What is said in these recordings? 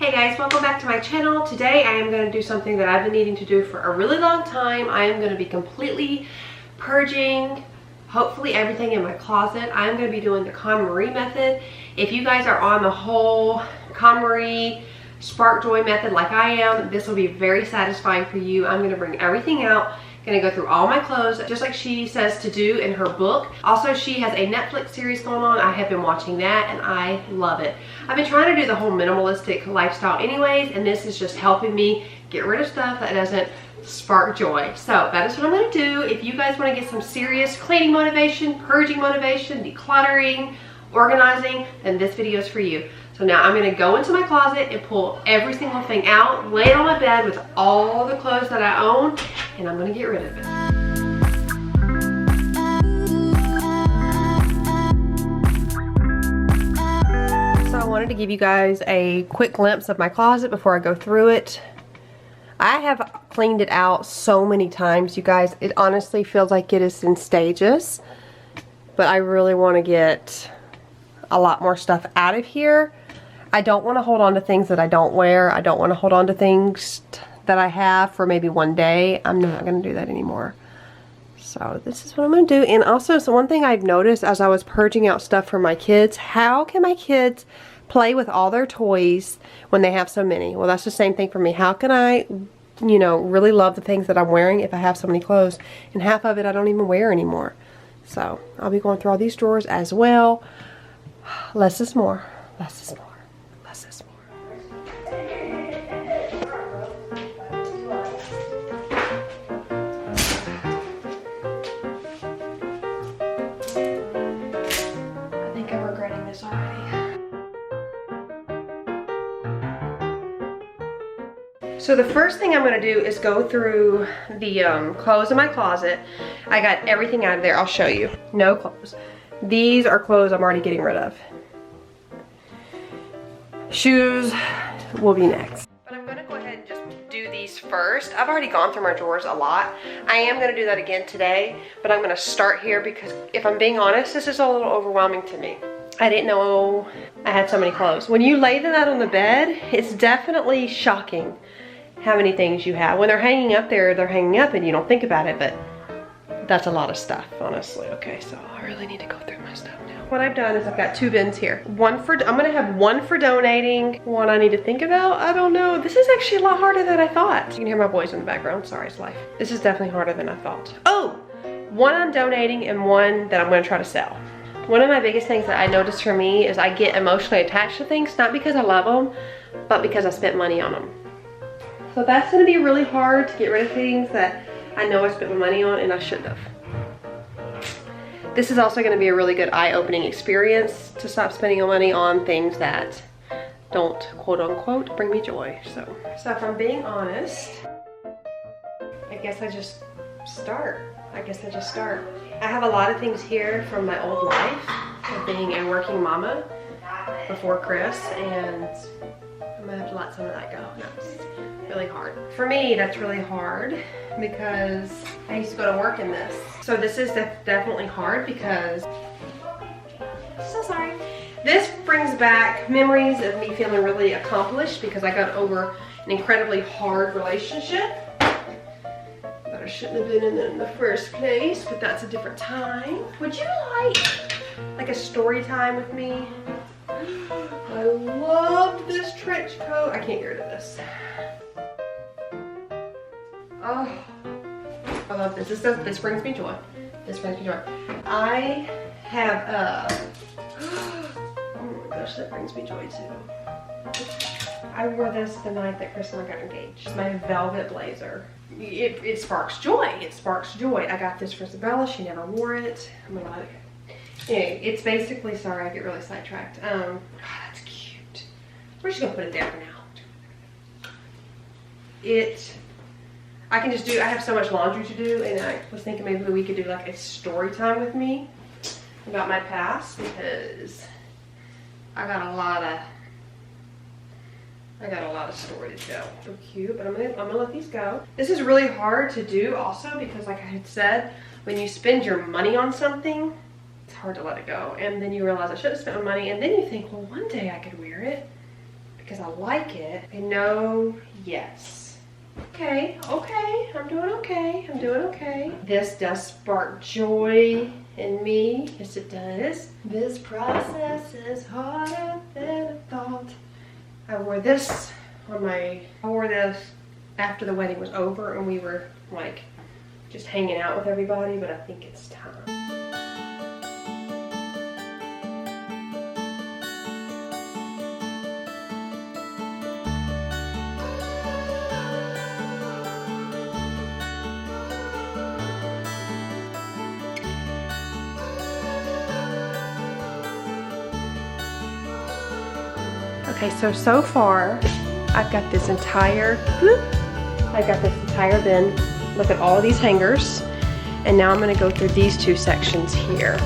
Hey guys, welcome back to my channel. Today I am going to do something that I've been needing to do for a really long time. I am going to be completely purging, hopefully, everything in my closet. I'm going to be doing the KonMari method. If you guys are on the whole KonMari spark joy method like I am, this will be very satisfying for you. I'm going to bring everything out. Gonna go through all my clothes just like she says to do in her book. Also, she has a Netflix series going on. I have been watching that and I love it. I've been trying to do the whole minimalistic lifestyle anyways, and this is just helping me get rid of stuff that doesn't spark joy. So that is what I'm gonna do. If you guys want to get some serious cleaning motivation, purging motivation, decluttering, organizing, then this video is for you. So now I'm going to go into my closet and pull every single thing out, lay it on my bed with all the clothes that I own, and I'm going to get rid of it. So I wanted to give you guys a quick glimpse of my closet before I go through it. I have cleaned it out so many times, you guys. It honestly feels like it is in stages, but I really want to get a lot more stuff out of here. I don't want to hold on to things that I don't wear. I don't want to hold on to things that I have for maybe one day. I'm not going to do that anymore. So this is what I'm going to do. And also, so one thing I've noticed as I was purging out stuff for my kids, how can my kids play with all their toys when they have so many? Well, that's the same thing for me. How can I, you know, really love the things that I'm wearing if I have so many clothes? And half of it I don't even wear anymore. So I'll be going through all these drawers as well. Less is more. Less is more. Less is more. I think I'm regretting this already. So the first thing I'm going to do is go through the clothes in my closet. I got everything out of there. I'll show you. No clothes. These are clothes I'm already getting rid of. Shoes will be next. But I'm going to go ahead and just do these first. I've already gone through my drawers a lot. I am going to do that again today, but I'm going to start here because if I'm being honest, this is a little overwhelming to me. I didn't know I had so many clothes. When you lay them out on the bed, it's definitely shocking how many things you have. When they're hanging up there, they're hanging up and you don't think about it, but that's a lot of stuff, honestly. Okay, so I really need to go through my stuff now. What I've done is I've got two bins here. One for, I'm gonna have one for donating, one I need to think about. I don't know. This is actually a lot harder than I thought. You can hear my boys in the background. Sorry, it's life. This is definitely harder than I thought. Oh, one I'm donating and one that I'm gonna try to sell. One of my biggest things that I noticed for me is I get emotionally attached to things, not because I love them, but because I spent money on them. So that's gonna be really hard to get rid of things that I know I spent my money on and I shouldn't have. This is also going to be a really good eye-opening experience to stop spending your money on things that don't, quote unquote, bring me joy. So if I'm being honest, I guess I just start. I have a lot of things here from my old life of being a working mama before Chris, and I'm going to have to let some of that go. That's really hard. For me, that's really hard because I used to go to work in this. So this is definitely hard because, so sorry. This brings back memories of me feeling really accomplished because I got over an incredibly hard relationship that I shouldn't have been in the first place, but that's a different time. Would you like a story time with me? I love this trench coat. I can't get rid of this. Oh, I love this. This brings me joy. This brings me joy. I have oh my gosh, that brings me joy too. I wore this the night that Chris and I got engaged. It's my velvet blazer. It sparks joy. It sparks joy. I got this for Isabella. She never wore it. I'm gonna let it go. Anyway, it's basically, sorry, I get really sidetracked. God, that's cute. We're just gonna put it there for now. I can just do, I have so much laundry to do, and I was thinking maybe we could do like a story time with me about my past because I got a lot of story to tell. So cute, but I'm gonna let these go. This is really hard to do also because, like I had said, when you spend your money on something, it's hard to let it go. And then you realize I should have spent my money, and then you think, well, one day I could wear it. because I like it. I know, yes. Okay, okay, I'm doing okay, I'm doing okay. This does spark joy in me. Yes, it does. This process is harder than I thought. I wore this after the wedding was over and we were like just hanging out with everybody, but I think it's time. Okay, so far I've got this entire bin. Look at all of these hangers, and now I'm going to go through these two sections here.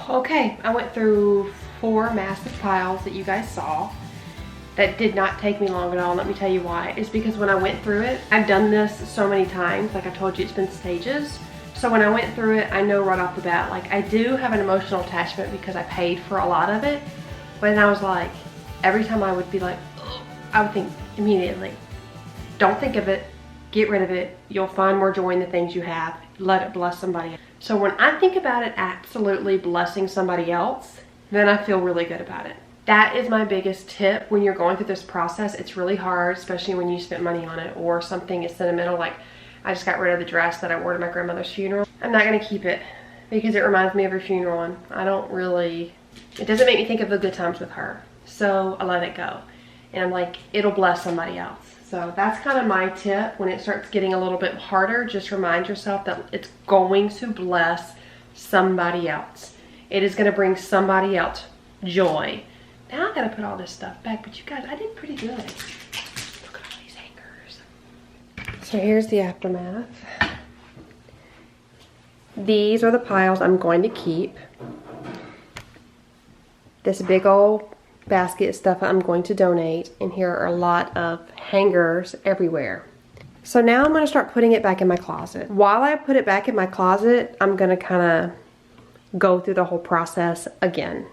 Okay, I went through 4 massive piles that you guys saw. That did not take me long at all. Let me tell you why. It's because when I went through it, I've done this so many times. Like I told you, it's been stages. So when I went through it, I know right off the bat, like I do have an emotional attachment because I paid for a lot of it. But then I was like, every time I would be like, ugh, I would think immediately, don't think of it, get rid of it. You'll find more joy in the things you have. Let it bless somebody else. So when I think about it absolutely blessing somebody else, then I feel really good about it. That is my biggest tip when you're going through this process. It's really hard, especially when you spent money on it or something is sentimental. Like I just got rid of the dress that I wore to my grandmother's funeral. I'm not gonna keep it because it reminds me of her funeral and I don't really, it doesn't make me think of the good times with her. So I let it go. And I'm like, it'll bless somebody else. So that's kind of my tip. When it starts getting a little bit harder, just remind yourself that it's going to bless somebody else. It is going to bring somebody else joy. Now I got to put all this stuff back, but you guys, I did pretty good. Look at all these hangers. So here's the aftermath. These are the piles I'm going to keep. This big old basket stuff I'm going to donate, and here are a lot of hangers everywhere. So now I'm going to start putting it back in my closet. While I put it back in my closet, I'm going to kind of go through the whole process again.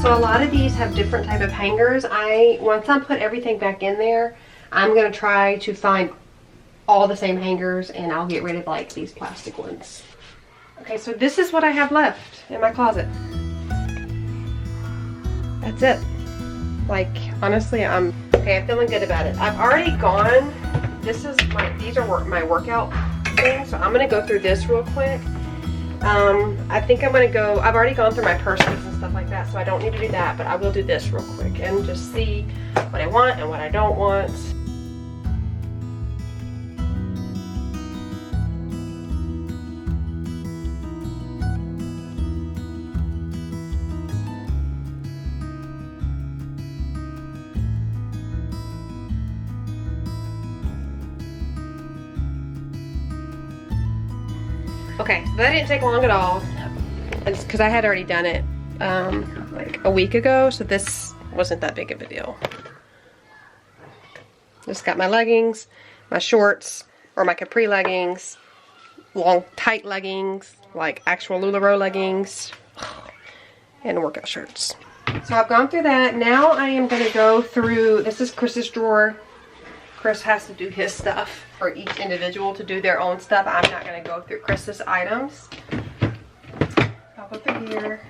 So a lot of these have different type of hangers. Once I put everything back in there, I'm gonna try to find all the same hangers and I'll get rid of like these plastic ones. Okay, so this is what I have left in my closet. That's it. Like, honestly, I'm feeling good about it. I've already gone, these are my workout things, so I'm gonna go through this real quick. I think I'm gonna go, I've already gone through my purses and stuff like that, so I don't need to do that, but I will do this real quick and just see what I want and what I don't want. Okay, so that didn't take long at all. It's because I had already done it like a week ago, so this wasn't that big of a deal. Just got my leggings, my shorts, or my capri leggings, long tight leggings, like actual LuLaRoe leggings, and workout shirts. So I've gone through that. Now I am going to go through, this is Chris's drawer. Chris has to do his stuff for each individual to do their own stuff. I'm not going to go through Chris's items. I'll go through here.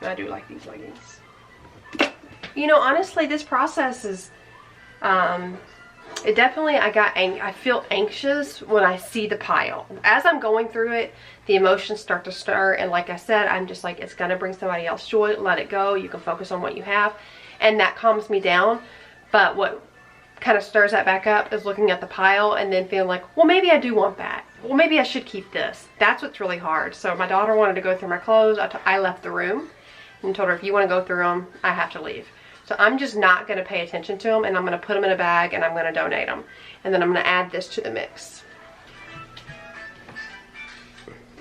I do like these leggings. You know, honestly, this process is, it definitely, I feel anxious when I see the pile. As I'm going through it, the emotions start to stir, and like I said, I'm just like, it's gonna bring somebody else joy. Let it go. You can focus on what you have, and that calms me down. But what kind of stirs that back up is looking at the pile and then feeling like, well, maybe I do want that. Well, maybe I should keep this. That's what's really hard. So my daughter wanted to go through my clothes. I left the room and told her, if you want to go through them, I have to leave. So I'm just not going to pay attention to them, and I'm going to put them in a bag, and I'm going to donate them. And then I'm going to add this to the mix.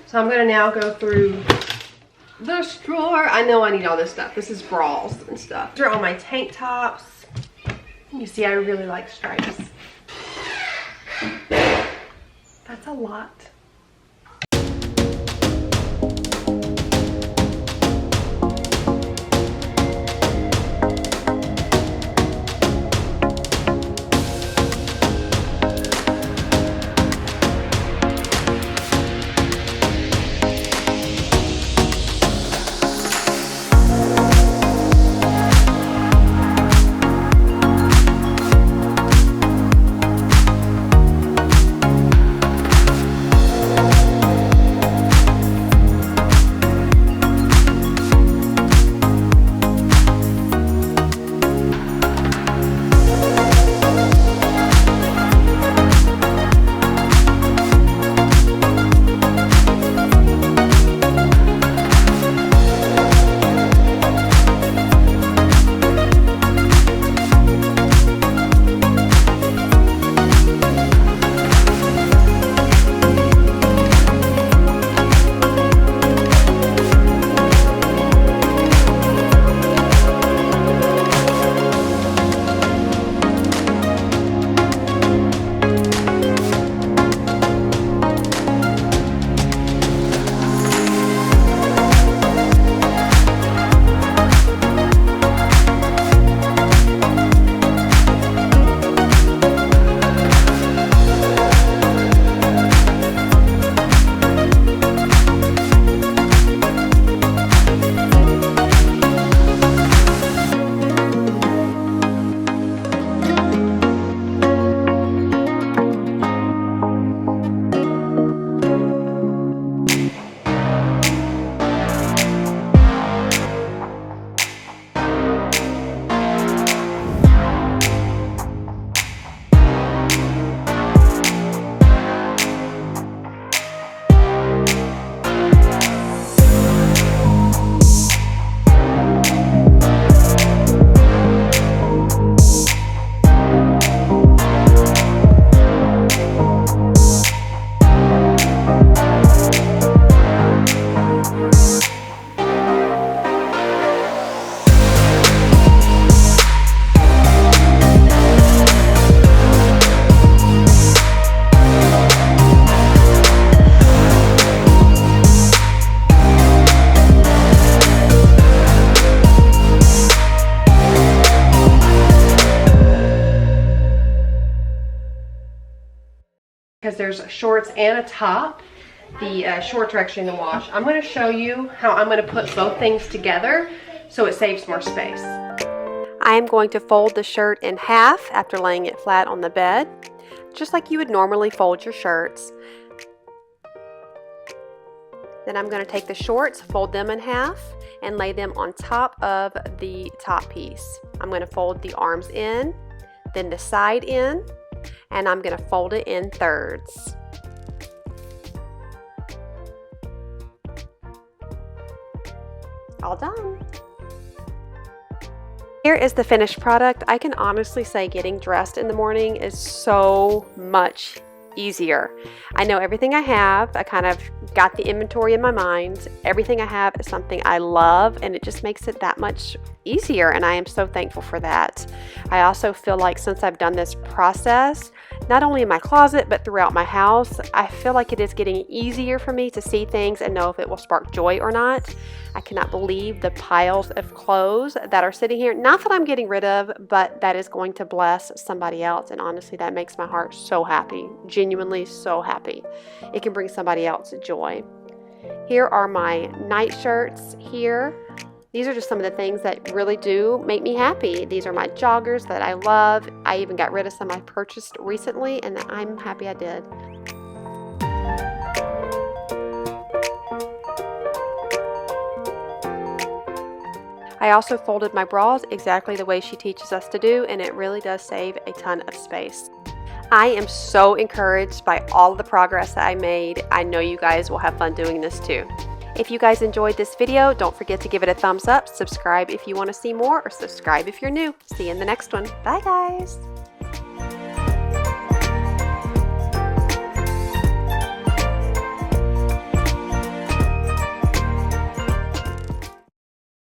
So I'm going to now go through this drawer. I know I need all this stuff. This is bras and stuff. These are all my tank tops. You see, I really like stripes. That's a lot. because there's shorts and a top. The shorts are actually in the wash. I'm going to show you how I'm going to put both things together so it saves more space. I am going to fold the shirt in half after laying it flat on the bed, just like you would normally fold your shirts. Then I'm going to take the shorts, fold them in half, and lay them on top of the top piece. I'm going to fold the arms in, then the side in, and I'm going to fold it in thirds. All done. Here is the finished product. I can honestly say getting dressed in the morning is so much easier. I know everything I have. I kind of got the inventory in my mind. Everything I have is something I love, and it just makes it that much easier, and I am so thankful for that. I also feel like since I've done this process, not only in my closet but throughout my house, I feel like it is getting easier for me to see things and know if it will spark joy or not. I cannot believe the piles of clothes that are sitting here. Not that I'm getting rid of, but that is going to bless somebody else, and honestly that makes my heart so happy. Genuinely so happy. It can bring somebody else joy. Here are my night shirts here. These are just some of the things that really do make me happy. These are my joggers that I love. I even got rid of some I purchased recently, and I'm happy I did. I also folded my bras exactly the way she teaches us to do, and it really does save a ton of space. I am so encouraged by all the progress that I made. I know you guys will have fun doing this too. If you guys enjoyed this video, don't forget to give it a thumbs up, subscribe if you want to see more, or subscribe if you're new. See you in the next one. Bye guys.